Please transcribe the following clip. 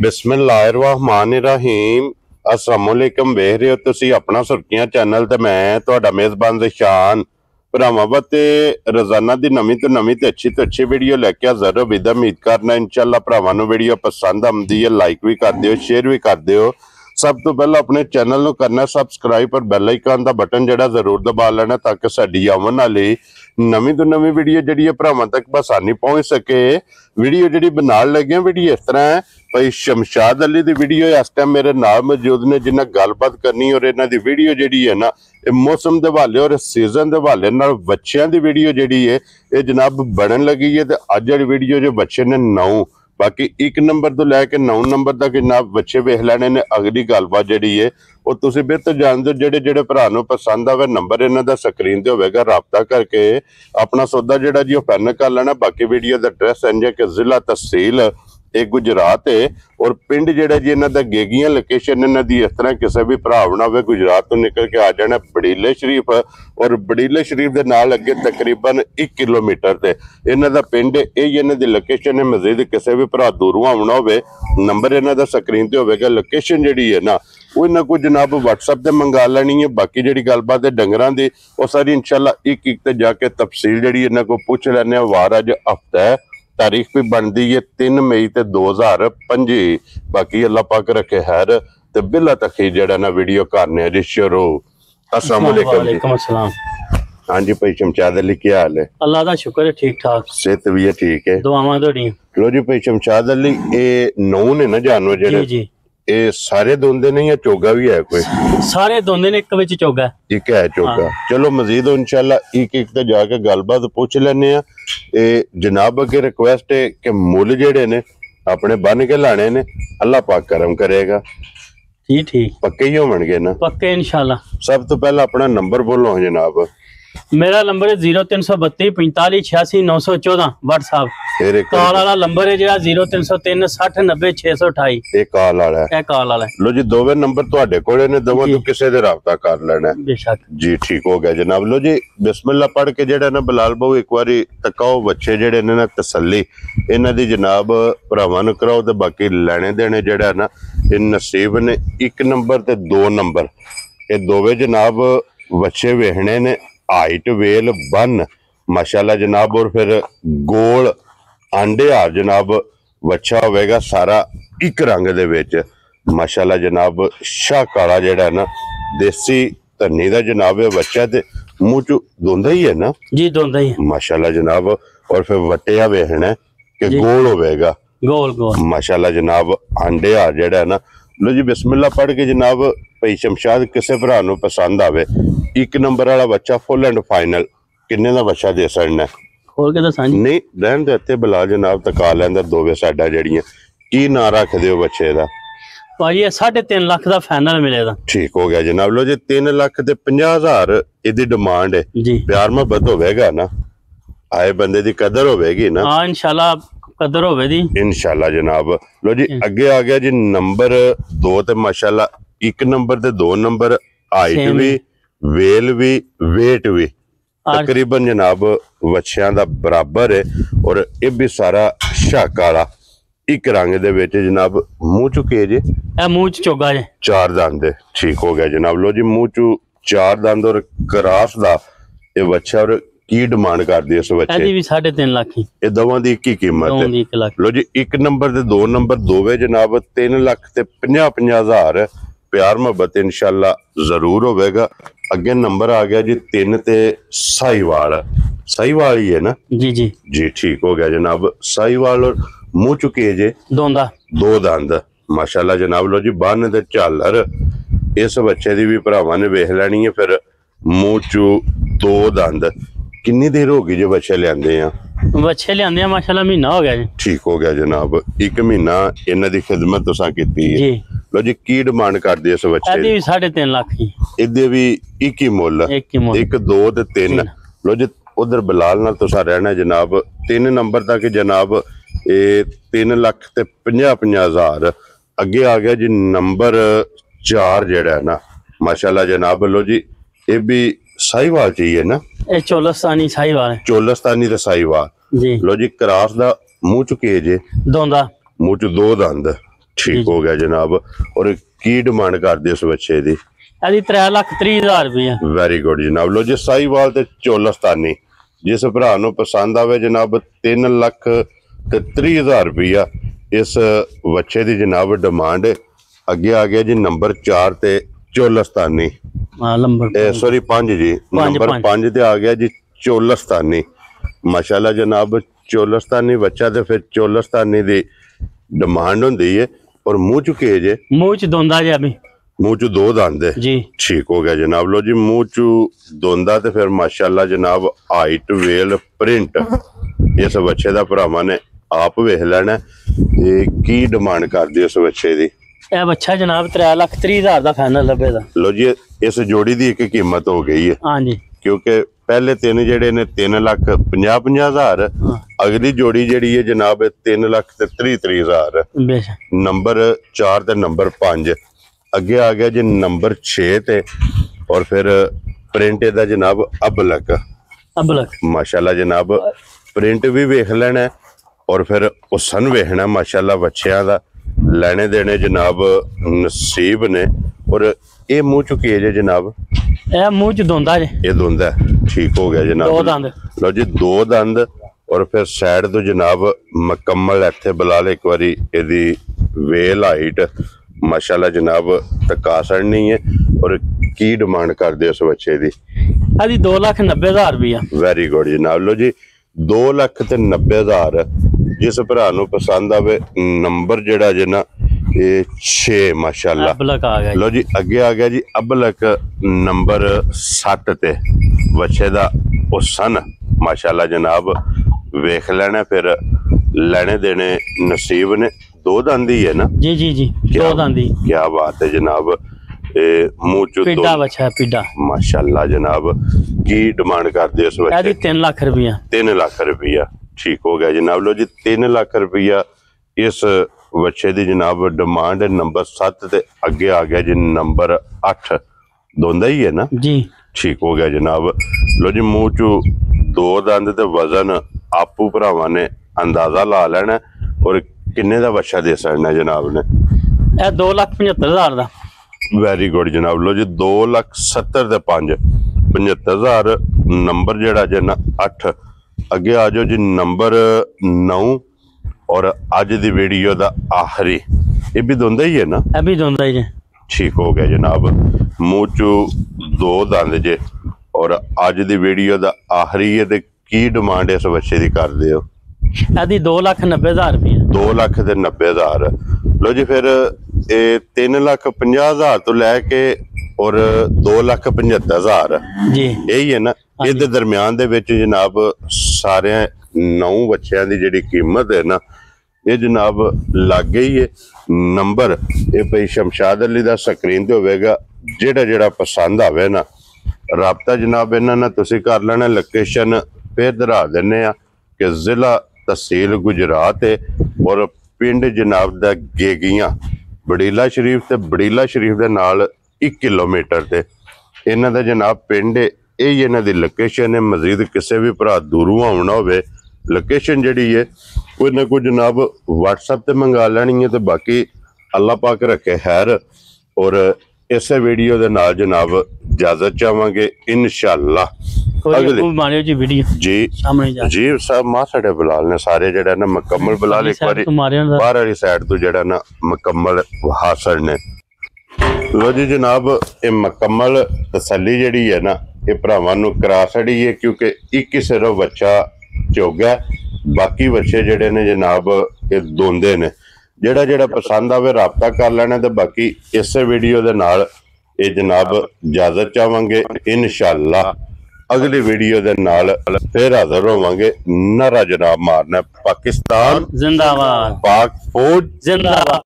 बिस्मिल्लाहिर्रहमानिर्रहीम अस्सलामुअलैकुम वेख रहे हो तुसी अपना सुर्खियां चैनल ते मैं तुहाडा मेजबान ज़शान भरावां वास्ते रोजाना दी नवीं तो अच्छी वीडियो लैके हाज़र हो। उम्मीद करना इंशाअल्लाह भरावां नूं वीडियो पसंद आउंदी है, लाइक भी कर दिओ, शेयर भी कर दिओ। सब तो पहले अपने चैनल नूं करना सबसक्राइब और बैल आइकन दा बटन जिहड़ा जरूर दबा लेना ताकि साडी आउण वाली नवीं तो नवीं वीडियो जिहड़ी है भरावां तक बसानी पहुंच सके। वीडियो जिहड़ी बनाण लगे वीडियो इस तरह है भाई शमशाद अली दी वीडियो इस टाइम मेरे नाल मौजूद ने जिन्हें गलबात करनी और इन्हां दी वीडियो जिहड़ी है ना मौसम के हवाले और सीजन के हवाले नाल बच्चों की वीडियो जिहड़ी है ये जनाब बनन लगी है। तो अज वाली वीडियो जो बच्चे ने 9 बाकी 1 नंबर तो लैके 9 नंबर तक जनाब बच्चे वेख लैने ने। अगली गलबात जिहड़ी है वो तुसीं बेहतर जानदे हो, जेड़े जेड़े भरा नूं पसंद आवे नंबर इन्हां दा स्क्रीन ते होवेगा, राबता करके अपना सौदा जिहड़ा जी फाइनल कर लेना। बाकी वीडियो दा एड्रैस इंज है कि जिला तहसील एक गुजरात है और पिंड जिहड़ा जी इन्हां दा गेगियां लोकेशन इन्हां दी इस तरह किसी भी भरा होना होवे गुजरात तो निकल के आ जाना बड़ीले शरीफ और बड़ीले शरीफ दे नाल अगे तकरीबन 1 किलोमीटर ते इन्हां दा पिंड है। इन्हां दी लोकेशन है। मजीद किसी भी भरा दूरों आउणा होवे नंबर इन्हां दा स्क्रीन ते होवेगा। लोकेशन जिहड़ी है ना वो इन्हां को जनाब WhatsApp ते मंगा लैनी है। बाकी जिहड़ी गलबात है डंगरां दी वो सारी इंशाअल्लाह एक ते जाके तफसील जिहड़ी इन्हां को पूछ लैने। वार अज हफ्ता है, तारीख भी बनती है 3 मई 2025। बाकी अल्लाह पाक रखे हैर ते बिला तखीर जड़ा ना वीडियो करने जी शुरू। अस्सलाम वालेकुम। हाँ जी भाई शमशाद अली क्या हाल है? अल्लाह का शुक्र है, ठीक ठाक, सेहत भी है, ठीक है, दुआवां तोड़ियां। लो जी भाई शमशाद अली ये 9 ने ना जानवर जेड़े जी ये सारे दोंदे नहीं या चोगा भी है कोई? सारे दोंदे ने, एक विच चोगा एक है चोगा। चलो मजीद इंशाअल्लाह एक ते जाके गलबात पूछ लेने आ। जनाब अगे रिक्वेस्ट है कि मुल जेड़े ने अपने बन के लाने ने, अल्लाह पाक करम करेगा। ठीक पक्के ही होवणगे ना? पक्के इंशाअल्लाह। सब तो पहला अपना नंबर बोलो जनाब। मेरा नंबर है 0332 45 86 914 व्हाट्सएप। कॉल वाला नंबर है जेड़ा 0303 60 90 628। ये कॉल वाला है, कॉल वाला है। लो जी दोवे नंबर तुहाडे कोले ने, दोवां तो किसे दे राबता कर लेना बेशक जी। ठीक हो गया जनाब। लो जी बिस्मिल्लाह पढ़ के जेड़ा ना बिलाल बाबू एक बारी तकाओ बच्चे जेड़े ने ना तसल्ली इन्हां दी जनाब भरावां नूं कराओ ते बाकी लेने देने जेड़ा ना इन नसीब ने। 1 नंबर ते 2 नंबर ये दोवे जनाब बच्चे वेखने ने। हाइट वेल बन माशाल्लाह जनाब और फिर गोल आंडे हार जनाब बच्चा होवेगा सारा एक रंग दे विच माशाल्लाह जनाब। शाह काला जेड़ा ना देसी धन्नी दा जनाब है बच्चा ते मुंह च दोंदा ही है ना जी, दोंदा ही है माशाल्लाह जनाब। और फिर वटिया वेखना कि गोल होवेगा, गोल माशाल्लाह जनाब। आंडे हार जेड़ा ना लो जी बिस्मिल्लाह पढ़ के जनाब भाई शमशाद किसे भरा नूं पसंद आवे 1 नंबर वाला बच्चा फुल एंड फाइनल किन्ने दा बच्चा दे सकना? खोल के दसां जी। नहीं रहन दे इत्थे बिला जनाब तका लैंदा दोवे साइडा जेड़ियां। की ना रख दिओ बच्चे दा? भाई ये 3.5 लाख दा फाइनल मिलेगा। ठीक हो गया जनाब। लो जी 3 लाख ते 50,000 इहदी डिमांड है जी। प्यार मोहब्बत होवेगा ना, आए बंदे दी कदर होवेगी ना? हां इंशाल्लाह कदर होवे दी इंशाल्लाह जनाब। लो जी अगे आ गया जी नंबर 2 ते माशाल्लाह 1 नंबर ते 2 नंबर हाइट भी वेल भी वेट भी तकरीबन जनाब बच्चियां दा बराबर है और ये भी सारा शाक वाला एक रंग दे विच जनाब। मुंह चु के जे मुंह च चोगा जे 4 दंद। ठीक हो गया जनाब। लो जी मुंह चु 4 दंद और क्रास दा ये बच्चा। और की डिमांड कर दी इस बच्चे दी? 3.5 लाख ही ये दोवां दी की कीमत है। लो जी 1 नंबर ते 2 नंबर दोवे जनाब 3 लाख ते 50,000 प्यार मोहब्बत इंशाल्लाह जरूर होवेगा। अगे नंबर आ गया जी 3 ते साहिवाल। साहिवाल ही है ना जी जी जी। ठीक हो गया जनाब साहिवाल। और मुंह चुके जे दोंदा 2 दंद माशाल्लाह जनाब। लो जी बन ते झालर इस बच्चे दी भी भरावां ने वेख लैनी है। फिर मुंह चू 2 दंद। कितनी देर होगी जो बच्चे लियांदे आ? बच्चे लियांदे आ माशाल्लाह महीना हो गया जी। ठीक हो गया जनाब। 1 महीना इन्हां दी खिदमत तुसां कीती है जी। लो जी की डिमांड कर दी इस बच्चे दी? 3.5 लाख ही इहदे भी एक ही मुल 1 2 ते 3। लो जी उधर बिलाल नाल तुसां रहना जनाब 3 नंबर तक जनाब ये 3 लाख ते 50,000। अगे आ गया जी नंबर 4 जेड़ा है ना माशाल्लाह जनाब। लो जी ये भी साहिवाल चाहिए ना? ये चोलस्तानी साहिवाल है। चोलस्तानी ते साहिवाल जी। लो जी क्रास दा मुंह चुके जे दोंदा मुंह च 2 दंद ठीक हो गया जनाब। और की डिमांड करदे उस बच्चे दी? ਇਹਦੀ 3,30,000 रुपया। वेरी गुड जनाब। लो जी साहीवाल ते चोलस्तानी जिस भरा नूं पसंद आवे जनाब 3,30,000 रुपया इस बच्चे दी जनाब डिमांड। अगे आ गया जी नंबर 4 ते चोलस्तानी, सॉरी 5 जी, नंबर 5 ते आ गया जी चोलस्तानी। माशाल्लाह जनाब चोलस्तानी बच्चा ते फिर चोलस्तानी दी डिमांड होंदी है। और मुंह च केज है, मुंह च दोंदा जी, अभी मुंह च 2 दंद है जी। ठीक हो गया जनाब। लो जी मुंह च दोंदा ते फिर माशाल्लाह जनाब हाइट वेल प्रिंट इस बच्चे दा भरावां ने आप वेख लेना। की डिमांड करदी उस बच्चे दी? ਇਹ ਬੱਚਾ ਜਨਾਬ 3,30,000 ਦਾ ਫਾਈਨਲ ਲੱਭੇਗਾ। लो जी इस जोड़ी दी एक कीमत हो गई है। हाँ जी, क्योंकि पहले 3 जेड़े ने 3,50,000, अगली जोड़ी जेड़ी है जनाब 3,30,000। नंबर 4 ते नंबर 5 अगे आ गया जी नंबर 6 ते। और फिर प्रिंट दा जनाब अबलक माशाल्लाह जनाब प्रिंट भी वेख लेना और फिर हुसन वेखना माशाल्लाह बच्चियां दा। लेने देने जनाब नसीब ने। और ये मुंह च केज है जनाब? ਇਹ ਮੂੰਹ ਚ ਦੋਂਦਾ ਜੀ। ये दोंदा है। ठीक हो गया जनाब। 2 दंद। लो जी 2 दंद। और फिर साइड तो जनाब मुकम्मल इत्थे बलाल एक बारी एदी वेल हाइट माशाल्लाह जनाब तका सड़नी है। और की डिमांड करदे उस बच्चे दी? ਇਹਦੀ 2,90,000 रुपया। वेरी गुड जनाब। लो जी 2,90,000 जिस भरा नूं पसंद आवे नंबर जेड़ा जे ना ये 6 माशाल्लाह। अबलक आ गया। लो जी अगे आ गया जी अबलक नंबर 7 ते बच्चे दा हुसन माशाल्लाह जनाब वेख लेना। फिर लेने देने नसीब ने। 2 दंद ही है ना? जी जी जी 2 दंद ही। क्या बात है जनाब। मुंह च पिड्डा बच्चा पिड्डा माशाल्लाह जनाब। की डिमांड करदे उस बच्चे? 3 लाख रुपया। 3 लाख रुपया। ठीक हो गया जनाब। लो जी 3 लाख रुपया इस बच्चे दी जनाब डिमांड है। नंबर 7 ते अगे आ गया जी नंबर 8 दोंदा ही है ना जी। ठीक हो गया जनाब। लो जी मुंह च 2 दंद ते वजन आपू भरावां ने अंदाजा ला लेना। और किन्ने दा बच्चा दे सकना जनाब ने? 2,75,000 दा। वेरी गुड जनाब। लो जी 2,70,000 ते 75,000 नंबर जेड़ा जे ना 8 अगे आ जाओ जी नंबर 9 और अज दी वीडियो दा आखिरी। ये भी दोंदा ही है ना? भी दोंदा ही। ठीक हो गया जनाब। मुंह च 2 दंद जे और अज दी वीडियो दा आखिरी है। ते की डिमांड इस बच्चे दी करदे हो? 2,90,000 रुपया। 2,90,000। लो जी फिर 3,50,000 तो लैके और 2,75,000 जी यही है ना? इहदे दरम्यान दे विच जनाब सारे 9 बच्चों की जिहड़ी कीमत है ना ये जनाब लग गई है। नंबर ये भाई शमशाद अली दा स्क्रीन ते होवेगा। जेड़ा जेड़ा पसंद आवे ना राबता जनाब इन्हां नाल तुसीं कर लेना। लोकेशन फिर दोहरा दिन्ने आ कि जिला तहसील गुजरात है और पिंड जनाब दा गेगियां बड़ीला शरीफ ते बड़ीला शरीफ दे नाल 1 किलोमीटर ते इन्हां दा जनाब पिंड है। यही इन्हां दी लोकेशन है। मजीद किसी भी भरा दूरों आना होवे लोकेशन जिहड़ी है कोई ना कोई जनाब व्हाट्सएप ते मंगा लैनी है। तो बाकी अल्लाह पाक रखे खैर। और इस वीडियो दे नाल जनाब इजाजत चाहांगे इंशाअल्लाह। अगली जी वीडियो जी जी सब मां साडे बिलाल ने सारे जेड़ा ना मुकम्मल बिलाल एक बारी बाहर वाली साइड तो जेड़ा ना मुकम्मल हासिल ने। लो जी जनाब ये मुकम्मल तसल्ली जिहड़ी है ना ये भरावां नूं करा छड़ी है। क्योंकि एक ही सिर्फ बच्चा चोगा बाकी बच्चे जेडे ने जनाब ये दोंदे ने। जेड़ा जेड़ा पसंद आवे राबता कर लेना। तो बाकी इस वीडियो दे नाल ये जनाब इजाजत चाहांगे इंशाअल्लाह। अगली वीडियो दे नाल फिर हाजिर होवांगे। नारा जनाब मारना पाकिस्तान जिंदाबाद, पाक फौज जिंदाबाद।